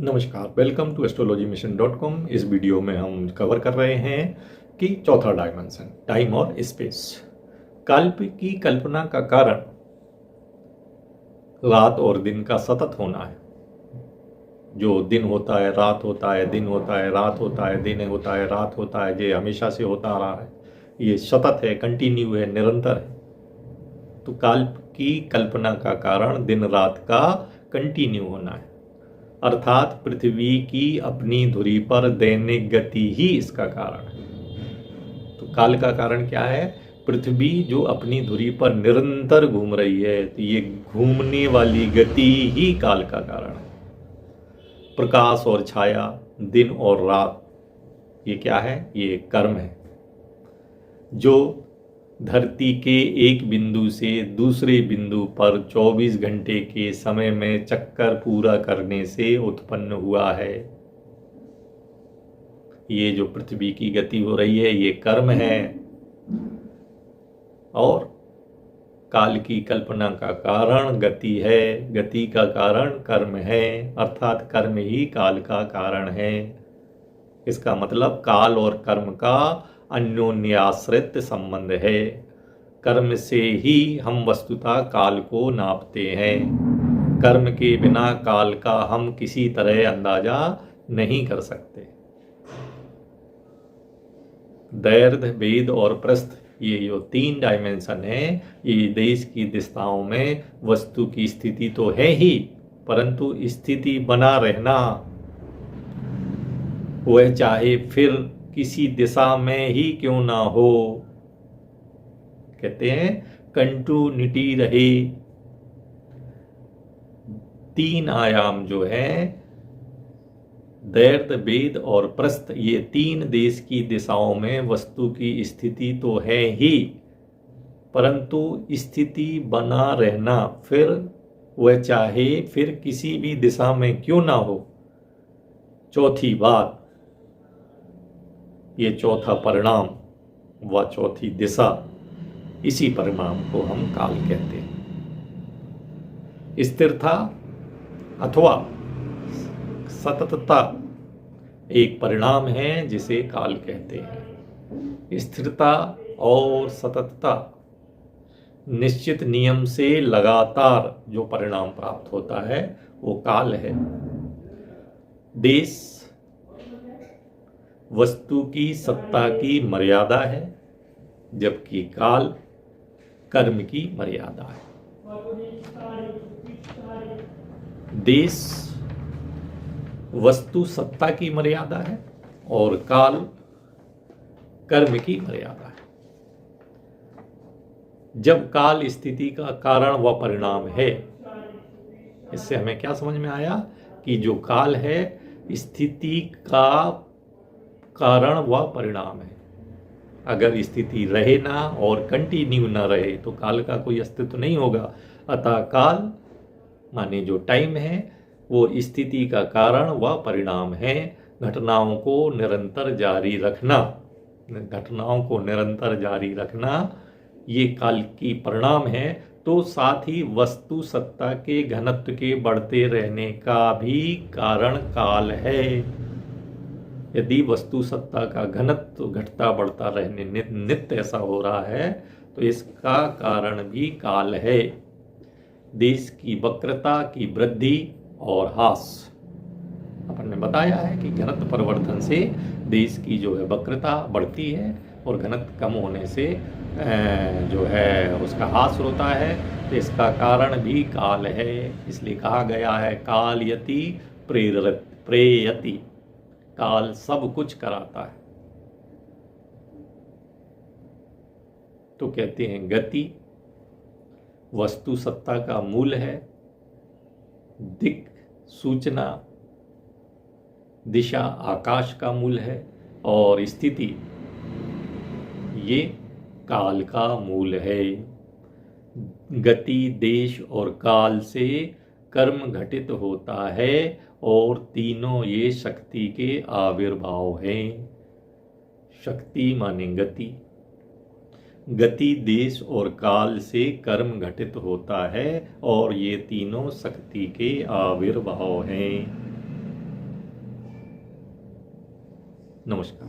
नमस्कार, welcome to astrologymission.com। इस video में हम कवर कर रहे हैं कि चौथा डायमेंशन टाइम और स्पेस। काल की कल्पना का कारण रात और दिन का सतत होना है। जो दिन होता है रात होता है, दिन होता है रात होता है, दिन होता है रात होता है, ये हमेशा से होता आ रहा है। ये सतत है, कंटिन्यू है, निरंतर है। तो काल की कल्पना का कारण दिन रात का कंटिन्यू होना है, अर्थात पृथ्वी की अपनी धुरी पर दैनिक गति ही इसका कारण है। तो काल का कारण क्या है? पृथ्वी जो अपनी धुरी पर निरंतर घूम रही है, तो ये घूमने वाली गति ही काल का कारण है। प्रकाश और छाया, दिन और रात, ये क्या है? ये कर्म है जो धरती के एक बिंदु से दूसरे बिंदु पर 24 घंटे के समय में चक्कर पूरा करने से उत्पन्न हुआ है। ये जो पृथ्वी की गति हो रही है, ये कर्म है। और काल की कल्पना का कारण गति है, गति का कारण कर्म है, अर्थात कर्म ही काल का कारण है। इसका मतलब काल और कर्म का अन्योन्याश्रित संबंध है। कर्म से ही हम वस्तुतः काल को नापते हैं। कर्म के बिना काल का हम किसी तरह अंदाजा नहीं कर सकते। दैर्घ्य, भेद और प्रस्थ, ये जो 3 डायमेंशन है, ये देश की दिशाओं में वस्तु की स्थिति तो है ही, परंतु स्थिति बना रहना, वह चाहे फिर किसी दिशा में ही क्यों ना हो, कहते हैं कंटिन्यूटी रहे। 3 आयाम जो है, दैर्घ्य, भेद और प्रस्थ, ये 3 देश की दिशाओं में वस्तु की स्थिति तो है ही, परंतु स्थिति बना रहना, फिर वह चाहे फिर किसी भी दिशा में क्यों ना हो। चौथी बात, ये चौथा परिणाम व चौथी दिशा, इसी परिणाम को हम काल कहते हैं। स्थिरता अथवा सततता एक परिणाम है जिसे काल कहते हैं। स्थिरता और सततता, निश्चित नियम से लगातार जो परिणाम प्राप्त होता है, वो काल है। देश वस्तु की सत्ता की मर्यादा है, जबकि काल कर्म की मर्यादा है। देश वस्तु सत्ता की मर्यादा है और काल कर्म की मर्यादा है। जब काल स्थिति का कारण व परिणाम है, इससे हमें क्या समझ में आया कि जो काल है स्थिति का कारण व परिणाम है। अगर स्थिति रहे ना और कंटिन्यू ना रहे तो काल का कोई अस्तित्व नहीं होगा। अतः काल माने जो टाइम है, वो स्थिति का कारण व परिणाम है। घटनाओं को निरंतर जारी रखना, घटनाओं को निरंतर जारी रखना, ये काल की परिणाम है। तो साथ ही वस्तु सत्ता के घनत्व के बढ़ते रहने का भी कारण काल है। यदि वस्तु सत्ता का घनत्व घटता बढ़ता रहने नित्य ऐसा हो रहा है, तो इसका कारण भी काल है। देश की वक्रता की वृद्धि और ह्रास, अपन ने बताया है कि घनत्व परिवर्तन से देश की जो है वक्रता बढ़ती है और घनत्व कम होने से जो है उसका ह्रास होता है। तो इसका कारण भी काल है। इसलिए कहा गया है कालयति प्रेयति, काल सब कुछ कराता है। तो कहते हैं गति वस्तु सत्ता का मूल है, दिक् सूचना दिशा आकाश का मूल है, और स्थिति ये काल का मूल है। गति, देश और काल से कर्म घटित होता है और तीनों ये शक्ति के आविर्भाव हैं। शक्ति माने गति, गति, देश और काल से कर्म घटित होता है और ये तीनों शक्ति के आविर्भाव हैं। नमस्कार।